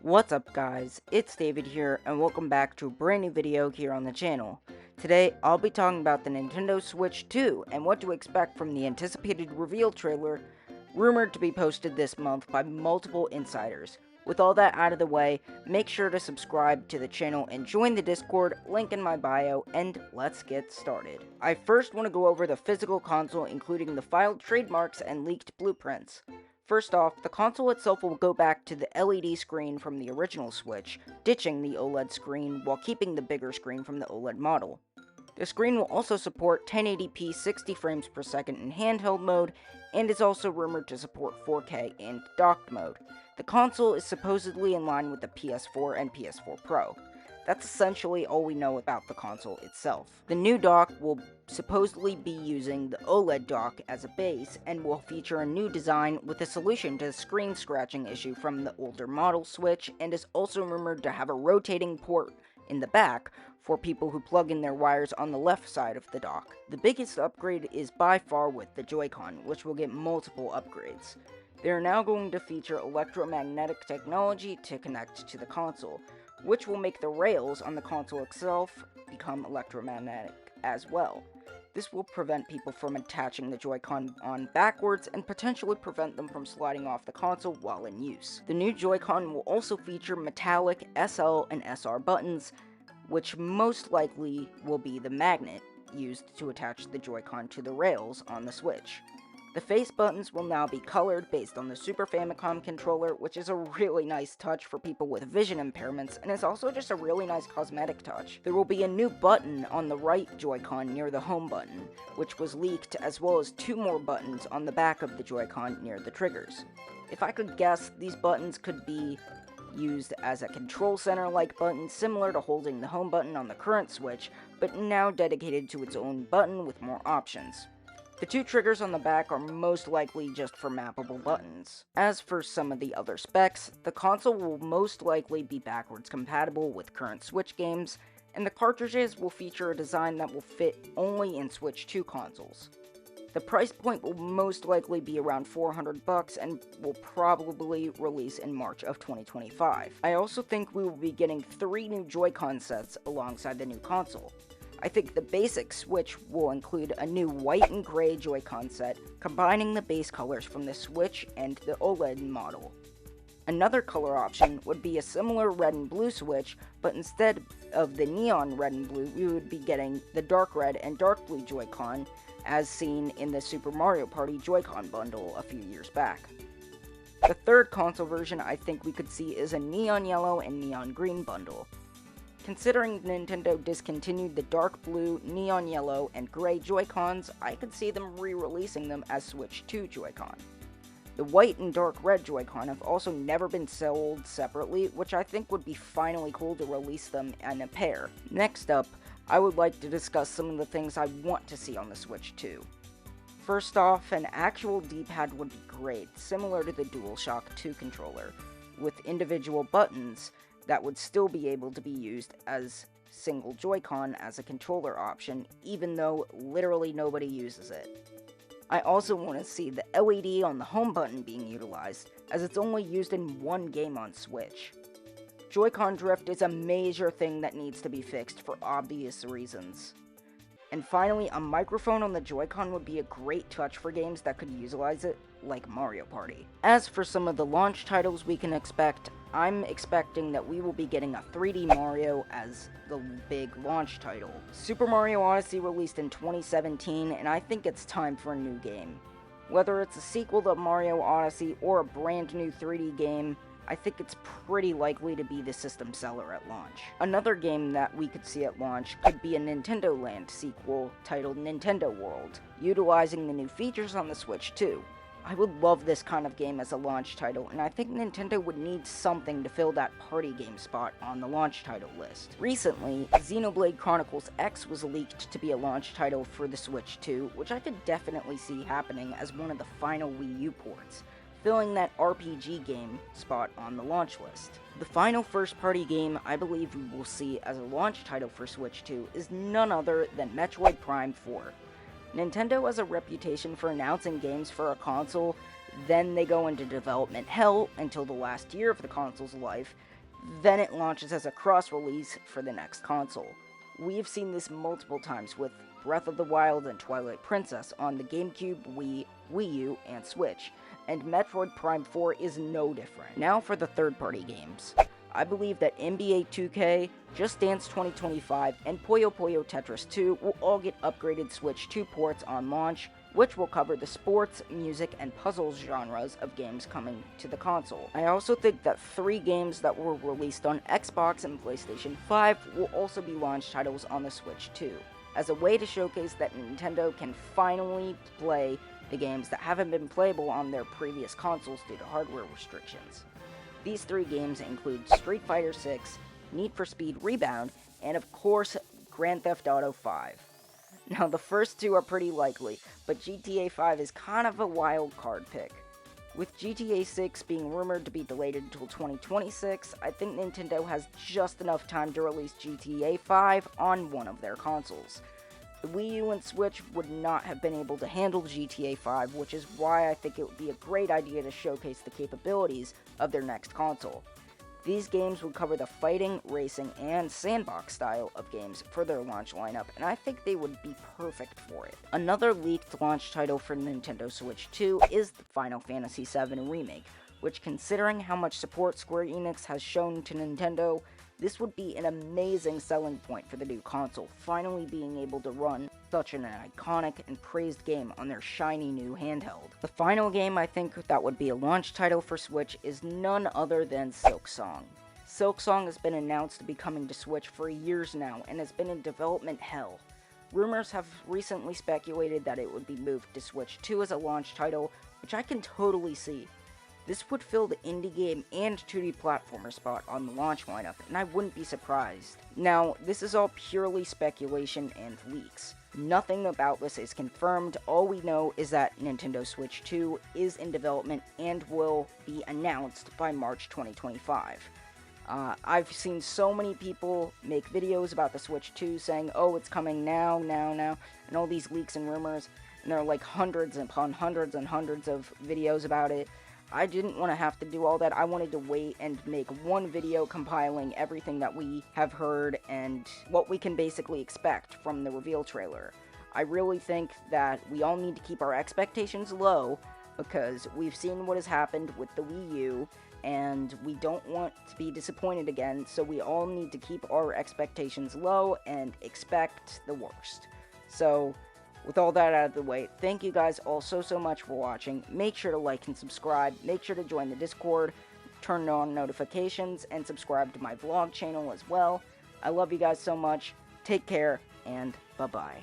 What's up guys, it's David here and welcome back to a brand new video here on the channel. Today I'll be talking about the Nintendo Switch 2 and what to expect from the anticipated reveal trailer rumored to be posted this month by multiple insiders. With all that out of the way, make sure to subscribe to the channel and join the Discord, link in my bio, and let's get started. I first want to go over the physical console, including the filed trademarks and leaked blueprints. First off, the console itself will go back to the LED screen from the original Switch, ditching the OLED screen while keeping the bigger screen from the OLED model. The screen will also support 1080p 60 frames per second in handheld mode, and is also rumored to support 4K in docked mode. The console is supposedly in line with the PS4 and PS4 Pro. That's essentially all we know about the console itself. The new dock will supposedly be using the OLED dock as a base and will feature a new design with a solution to the screen scratching issue from the older model Switch, and is also rumored to have a rotating port in the back for people who plug in their wires on the left side of the dock. The biggest upgrade is by far with the Joy-Con, which will get multiple upgrades. They are now going to feature electromagnetic technology to connect to the console, which will make the rails on the console itself become electromagnetic as well. This will prevent people from attaching the Joy-Con on backwards and potentially prevent them from sliding off the console while in use. The new Joy-Con will also feature metallic SL and SR buttons, which most likely will be the magnet used to attach the Joy-Con to the rails on the Switch. The face buttons will now be colored based on the Super Famicom controller, which is a really nice touch for people with vision impairments, and is also just a really nice cosmetic touch. There will be a new button on the right Joy-Con near the home button, which was leaked, as well as two more buttons on the back of the Joy-Con near the triggers. If I could guess, these buttons could be used as a control center-like button, similar to holding the home button on the current Switch, but now dedicated to its own button with more options. The two triggers on the back are most likely just for mappable buttons. As for some of the other specs, the console will most likely be backwards compatible with current Switch games, and the cartridges will feature a design that will fit only in Switch 2 consoles. The price point will most likely be around $400 and will probably release in March of 2025. I also think we will be getting 3 new Joy-Con sets alongside the new console. I think the basic Switch will include a new white and gray Joy-Con set, combining the base colors from the Switch and the OLED model. Another color option would be a similar red and blue Switch, but instead of the neon red and blue, we would be getting the dark red and dark blue Joy-Con, as seen in the Super Mario Party Joy-Con bundle a few years back. The third console version I think we could see is a neon yellow and neon green bundle. Considering Nintendo discontinued the dark blue, neon yellow, and gray Joy-Cons, I could see them re-releasing them as Switch 2 Joy-Con. The white and dark red Joy-Con have also never been sold separately, which I think would be finally cool to release them in a pair. Next up, I would like to discuss some of the things I want to see on the Switch 2. First off, an actual D-pad would be great, similar to the DualShock 2 controller, with individual buttons that would still be able to be used as single Joy-Con as a controller option, even though literally nobody uses it. I also want to see the LED on the home button being utilized, as it's only used in one game on Switch. Joy-Con drift is a major thing that needs to be fixed for obvious reasons. And finally, a microphone on the Joy-Con would be a great touch for games that could utilize it, like Mario Party. As for some of the launch titles we can expect, I'm expecting that we will be getting a 3D Mario as the big launch title. Super Mario Odyssey released in 2017, and I think it's time for a new game. Whether it's a sequel to Mario Odyssey or a brand new 3D game, I think it's pretty likely to be the system seller at launch. Another game that we could see at launch could be a Nintendo Land sequel titled Nintendo World, utilizing the new features on the Switch 2. I would love this kind of game as a launch title, and I think Nintendo would need something to fill that party game spot on the launch title list. Recently, Xenoblade Chronicles X was leaked to be a launch title for the Switch 2, which I could definitely see happening as one of the final Wii U ports, filling that RPG game spot on the launch list. The final first-party game I believe we will see as a launch title for Switch 2 is none other than Metroid Prime 4. Nintendo has a reputation for announcing games for a console Then they go into development hell until the last year of the console's life. Then it launches as a cross-release for the next console. We've seen this multiple times with Breath of the Wild and Twilight Princess on the GameCube, Wii, Wii U, and Switch, and Metroid Prime 4 is no different. Now for the third-party games. I believe that NBA 2K, Just Dance 2025, and Puyo Puyo Tetris 2 will all get upgraded Switch 2 ports on launch, which will cover the sports, music, and puzzles genres of games coming to the console. I also think that 3 games that were released on Xbox and PlayStation 5 will also be launch titles on the Switch 2, as a way to showcase that Nintendo can finally play the games that haven't been playable on their previous consoles due to hardware restrictions. These 3 games include Street Fighter 6, Need for Speed Rebound, and of course, Grand Theft Auto 5. Now, the first 2 are pretty likely, but GTA 5 is kind of a wild card pick. With GTA 6 being rumored to be delayed until 2026, I think Nintendo has just enough time to release GTA 5 on one of their consoles. The Wii U and Switch would not have been able to handle GTA 5, which is why I think it would be a great idea to showcase the capabilities of their next console. These games would cover the fighting, racing, and sandbox style of games for their launch lineup, and I think they would be perfect for it. Another leaked launch title for Nintendo Switch 2 is the Final Fantasy VII Remake, which, considering how much support Square Enix has shown to Nintendo, this would be an amazing selling point for the new console, finally being able to run such an iconic and praised game on their shiny new handheld. The final game I think that would be a launch title for Switch is none other than Silksong. Silksong has been announced to be coming to Switch for years now and has been in development hell. Rumors have recently speculated that it would be moved to Switch 2 as a launch title, which I can totally see. This would fill the indie game and 2D platformer spot on the launch lineup, and I wouldn't be surprised. Now, this is all purely speculation and leaks. Nothing about this is confirmed. All we know is that Nintendo Switch 2 is in development and will be announced by March 2025. I've seen so many people make videos about the Switch 2 saying, oh, it's coming now, and all these leaks and rumors, and there are like hundreds upon hundreds and hundreds of videos about it. I didn't want to have to do all that. I wanted to wait and make one video compiling everything that we have heard and what we can basically expect from the reveal trailer. I really think that we all need to keep our expectations low because we've seen what has happened with the Wii U and we don't want to be disappointed again, so we all need to keep our expectations low and expect the worst. So, with all that out of the way, thank you guys all so much for watching. Make sure to like and subscribe. Make sure to join the Discord, turn on notifications, and subscribe to my vlog channel as well. I love you guys so much. Take care, and bye-bye.